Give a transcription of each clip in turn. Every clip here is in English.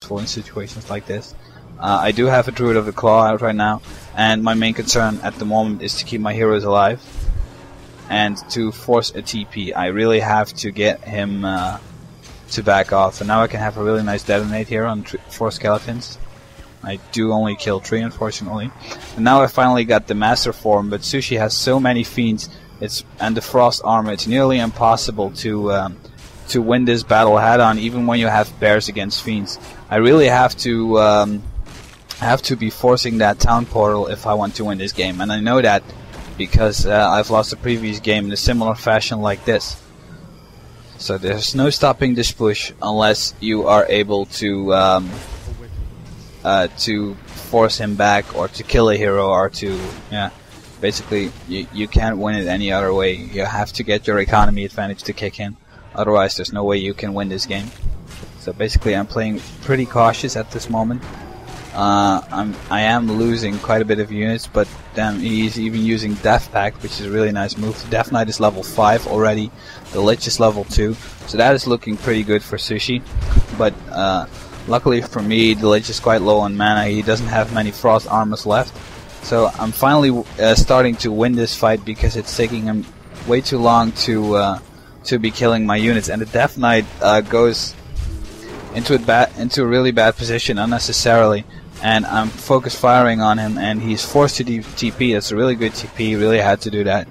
useful in situations like this. I do have a Druid of the Claw out right now, and my main concern at the moment is to keep my heroes alive and to force a TP. I really have to get him to back off, and now I can have a really nice detonate here on 4 skeletons. I do only kill 3, unfortunately. And now I finally got the master form, but Sushi has so many fiends and the frost armor, it's nearly impossible to win this battle head-on, even when you have bears against fiends. I really have to be forcing that town portal if I want to win this game, and I know that because I've lost the previous game in a similar fashion like this. So there's no stopping this push unless you are able to force him back, or to kill a hero, or to basically you can't win it any other way. You have to get your economy advantage to kick in, otherwise there's no way you can win this game. So basically I'm playing pretty cautious at this moment. I am losing quite a bit of units, but then he's even using Death Pact, which is a really nice move. The Death Knight is level 5 already, the Lich is level 2, so that is looking pretty good for Sushi. But luckily for me, the Lich is quite low on mana, he doesn't have many frost armors left. So I'm finally starting to win this fight, because it's taking him way too long to be killing my units, and the Death Knight goes into a really bad position unnecessarily, and I'm focus firing on him, and he's forced to TP. That's a really good TP. He really had to do that.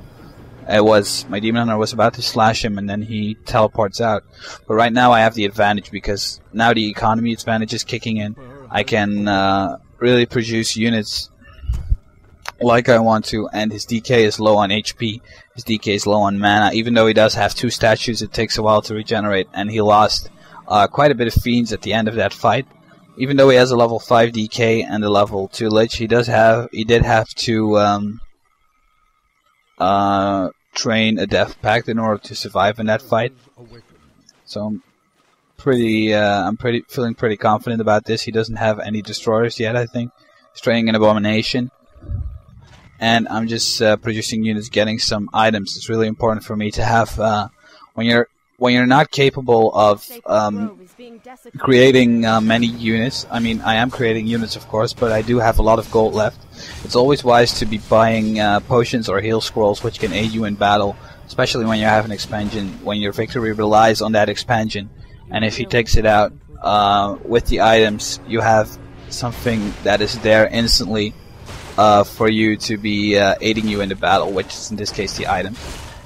My Demon Hunter was about to slash him, and then he teleports out. But right now I have the advantage, because now the economy advantage is kicking in. I can really produce units like I want to, and his DK is low on HP. His DK is low on mana. Even though he does have 2 statues, it takes a while to regenerate, and he lost quite a bit of fiends at the end of that fight. Even though he has a level 5 DK and a level 2 Lich, he did have to train a Death Pact in order to survive in that fight. So I'm feeling pretty confident about this. He doesn't have any destroyers yet, I think. He's training an Abomination, and I'm just producing units, getting some items. It's really important for me to have when you're not capable of creating many units. I mean, I am creating units, of course, but I do have a lot of gold left. It's always wise to be buying potions or heal scrolls, which can aid you in battle, especially when you have an expansion, when your victory relies on that expansion. And if he takes it out with the items, you have something that is there instantly for you to be aiding you in the battle, which is in this case the item.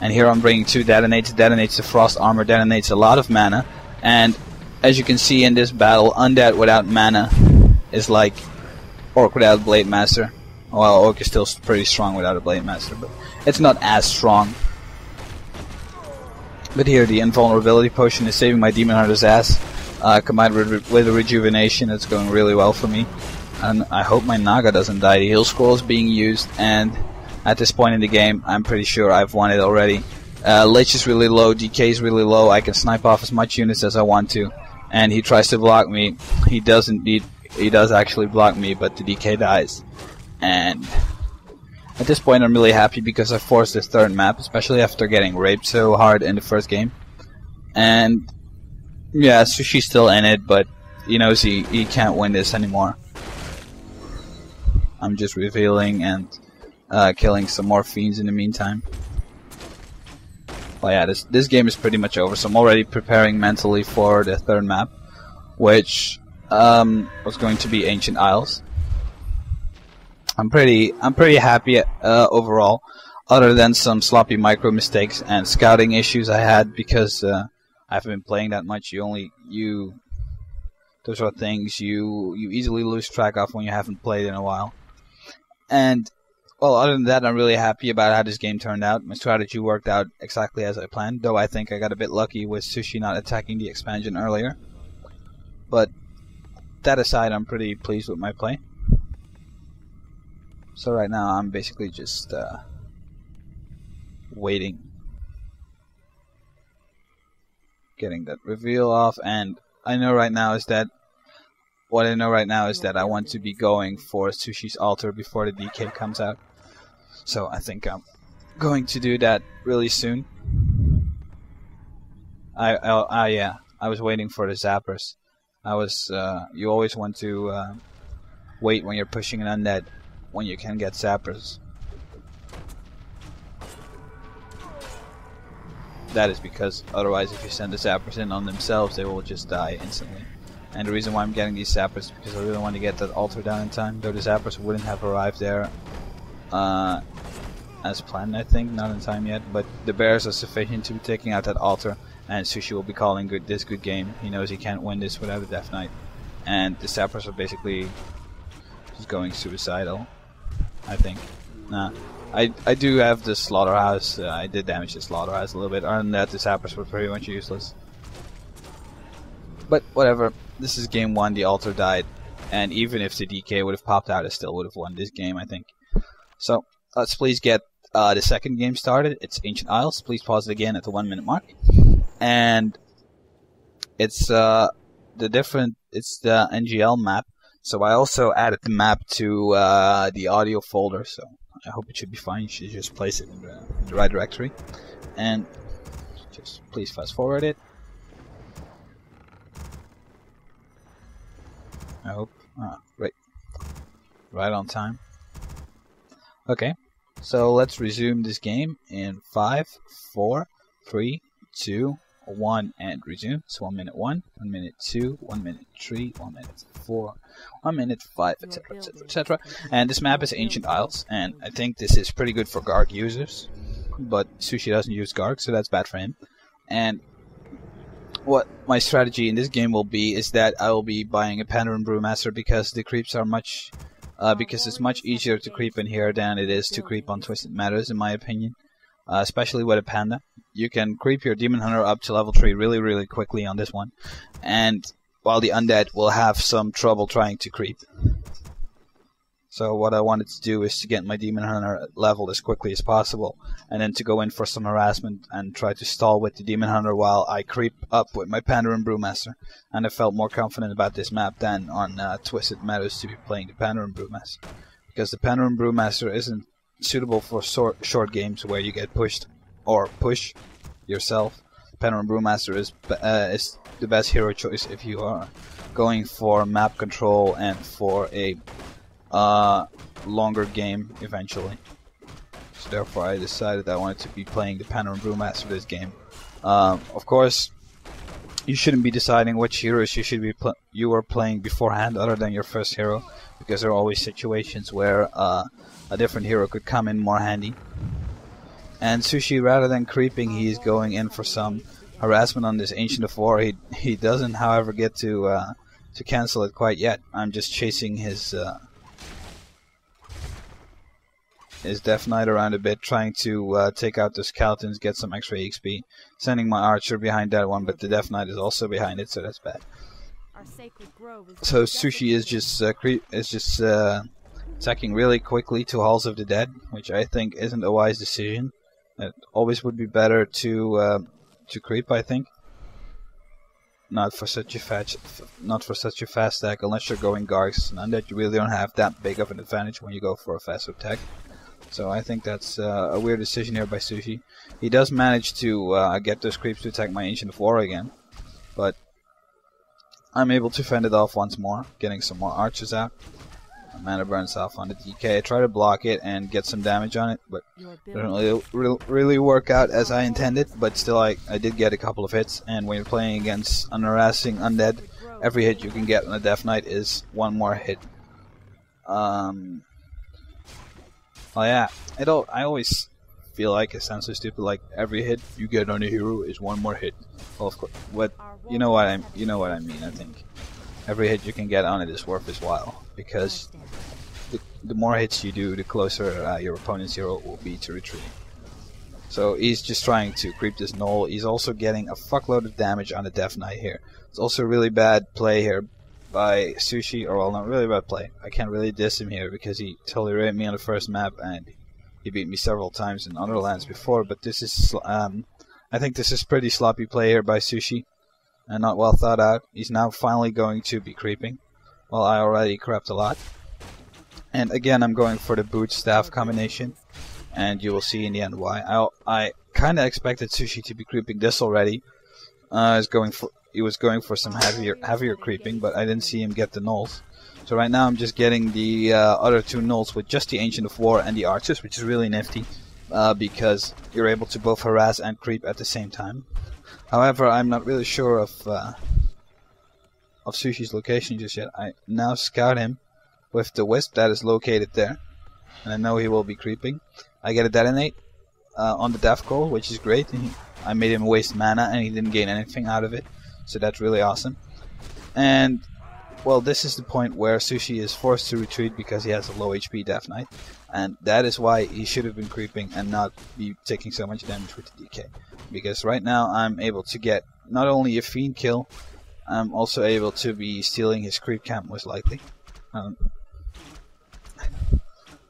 And here I'm bringing 2 detonates. Detonates the frost armor, detonates a lot of mana, and as you can see in this battle, Undead without mana is like Orc without Blade Master. Well, Orc is still pretty strong without a Blade Master, but it's not as strong. But here the invulnerability potion is saving my Demon Hunter's ass. Combined with a rejuvenation, it's going really well for me. And I hope my Naga doesn't die. The heal scroll is being used, and at this point in the game, I'm pretty sure I've won it already. Lich is really low, DK is really low, I can snipe off as much units as I want to. And he tries to block me. He does actually block me, but the DK dies. And at this point I'm really happy, because I forced this 3rd map, especially after getting raped so hard in the first game. And yeah, Sushi's still in it, but he knows he can't win this anymore. I'm just revealing and killing some more fiends in the meantime. Well, yeah, this game is pretty much over, so I'm already preparing mentally for the 3rd map, which was going to be Ancient Isles. I'm pretty happy overall, other than some sloppy micro mistakes and scouting issues I had, because I haven't been playing that much. Those are things you easily lose track of when you haven't played in a while. And well, other than that, I'm really happy about how this game turned out. My strategy worked out exactly as I planned, though I think I got a bit lucky with Sushi not attacking the expansion earlier. But that aside, I'm pretty pleased with my play. So right now, I'm basically just waiting. Getting that reveal off, and what I know right now is that I want to be going for Sushi's altar before the DK comes out. So I think I'm going to do that really soon. I was waiting for the zappers. You always want to wait when you're pushing an undead when you can get sappers. That is because otherwise if you send the sappers in on themselves, they will just die instantly. And the reason why I'm getting these sappers is because I really want to get that altar down in time, though the sappers wouldn't have arrived there as planned, I think, not in time yet, but the bears are sufficient to be taking out that altar, and Sushi will be calling this good game. He knows he can't win this without a Death Knight, and the sappers are basically just going suicidal, I think. Nah. I do have the slaughterhouse. I did damage the slaughterhouse a little bit. Other than that, the sappers were pretty much useless. But whatever. This is game 1. The altar died, and even if the DK would have popped out, I still would have won this game, I think. So let's please get the second game started. It's Ancient Isles. Please pause it again at the 1 minute mark. And it's the NGL map. So I also added the map to the audio folder. So I hope it should be fine. You should just place it in the right directory. And just please fast forward it. I hope. Great. Right on time. Okay. So let's resume this game in 5, 4, 3, 2, 1, and resume. So 1 minute 1, 1 minute 2, 1 minute 3, 1 minute 4, 1 minute 5, etc., etc., etc. And this map is Ancient Isles, and I think this is pretty good for Garg users. But Sushi doesn't use Garg, so that's bad for him. And what my strategy in this game will be is that I will be buying a Pandaren Brewmaster because the creeps are because it's much easier to creep in here than it is to creep on Twisted Meadows, in my opinion. Especially with a panda. You can creep your Demon Hunter up to level 3 really, really quickly on this one. And while the undead will have some trouble trying to creep. So what I wanted to do is to get my Demon Hunter leveled as quickly as possible, and then to go in for some harassment and try to stall with the Demon Hunter while I creep up with my Pandaren Brewmaster. And I felt more confident about this map than on Twisted Meadows to be playing the Pandaren Brewmaster. Because the Pandaren Brewmaster isn't suitable for short games where you get pushed or push yourself. Pandaren Brewmaster is the best hero choice if you are going for map control and for a longer game eventually. So therefore I decided I wanted to be playing the Pandaren Brewmaster this game. Of course, you shouldn't be deciding which heroes you are playing beforehand other than your first hero, because there are always situations where a different hero could come in more handy. And Sushi, rather than creeping, he is going in for some harassment on this Ancient of War. He doesn't, however, get to cancel it quite yet. I'm just chasing his Death Knight around a bit, trying to take out the skeletons, get some extra XP. Sending my archer behind that one, but the Death Knight is also behind it, so that's bad. So Sushi is just attacking really quickly to Halls of the Dead, which I think isn't a wise decision. It always would be better to creep, I think. Not for such a fast attack, unless you're going Gargs, and that you really don't have that big of an advantage when you go for a fast attack. So I think that's a weird decision here by Sushi. He does manage to get those creeps to attack my Ancient of War again, but I'm able to fend it off once more, getting some more archers out. Mana burns off on the DK. I try to block it and get some damage on it, but it doesn't really work out as I intended. But still, I did get a couple of hits, and when you're playing against an harassing undead, every hit you can get on a Death Knight is one more hit. Well, yeah, I always feel like it sounds so stupid. Like every hit you get on a hero is one more hit. Well, of course, you know what I mean. I think every hit you can get on it is worth its while, because the more hits you do, the closer your opponent's hero will be to retreating. So he's just trying to creep this knoll. He's also getting a fuckload of damage on the Death Knight here. It's also really bad play here by Sushi, or well, not really bad play. I can't really diss him here because he totally raped me on the first map and he beat me several times in other lands before. But this is, I think this is pretty sloppy play here by Sushi and not well thought out. He's now finally going to be creeping. Well, I already crept a lot. And again, I'm going for the boot staff combination, and you will see in the end why. I kind of expected Sushi to be creeping this already. I was going he was going for some heavier creeping, but I didn't see him get the nulls. So right now I'm just getting the other 2 nulls with just the Ancient of War and the Archers, which is really nifty, because you're able to both harass and creep at the same time. However, I'm not really sure of Sushi's location just yet. I now scout him with the Wisp that is located there, and I know he will be creeping. I get a detonate on the Death Coil, which is great. I made him waste mana and he didn't gain anything out of it, so that's really awesome. And well, this is the point where Sushi is forced to retreat because he has a low HP Death Knight, and that is why he should have been creeping and not be taking so much damage with the DK. Because right now I'm able to get not only a Fiend kill, I'm also able to be stealing his creep camp most likely.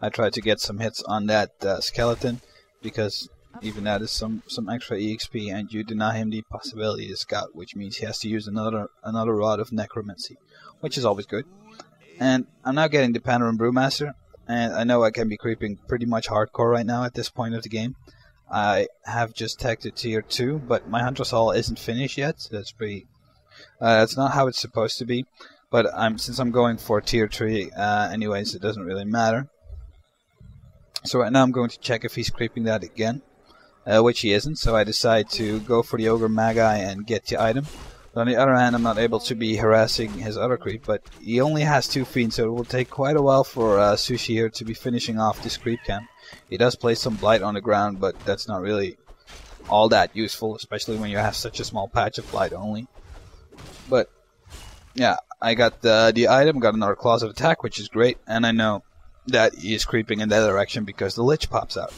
I tried to get some hits on that skeleton, because even that is some extra EXP, and you deny him the possibility to scout, which means he has to use another Rod of Necromancy, which is always good. And I'm now getting the Panarin Brewmaster, and I know I can be creeping pretty much hardcore right now at this point of the game. I have just tagged to tier 2, but my Hunter's Hall isn't finished yet, so that's pretty... that's not how it's supposed to be, but since I'm going for tier 3 anyways, it doesn't really matter. So right now I'm going to check if he's creeping that again, which he isn't, so I decide to go for the Ogre Magi and get the item. But on the other hand, I'm not able to be harassing his other creep, but he only has 2 fiends, so it will take quite a while for Sushi here to be finishing off this creep camp. He does place some blight on the ground, but that's not really all that useful, especially when you have such a small patch of blight only. But yeah, I got the item, got another Closet Attack, which is great, and I know that he is creeping in that direction because the Lich pops out.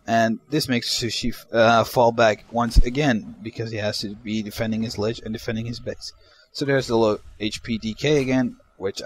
And this makes Sushi fall back once again, because he has to be defending his Lich and defending his base. So there's the low HP DK again, which